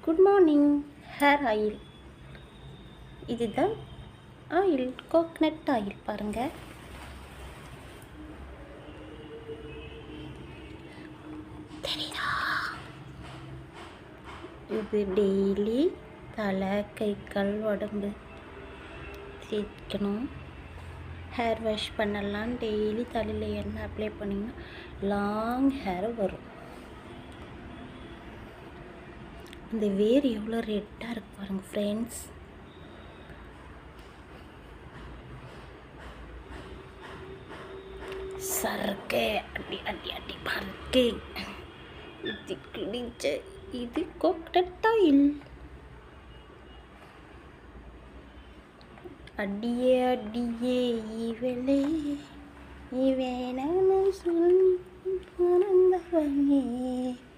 Good morning. Hair oil இதுதான். Oil coconut oil பாருங்கள். தெரியுதா? இது டெய்லி தலை கை கால் உடம்பு தேய்க்கணும். ஹேர் வாஷ் பண்ணலாம். டெய்லி தலையில் எண்ணெய் அப்ளை பண்ணிங்கன்னா லாங் ஹேர் வரும். இந்த வேர் எவ்வளோ ரெட்டாக இருக்கு பாருங்கள் ஃப்ரெண்ட்ஸ். சரக்கே அடி அடி அடி பறக்கே. இது கிழிச்ச இது கோக்னட் ஆயில். அடியே அடியே இவளே இவேன சொல்லி பிறந்தவனே.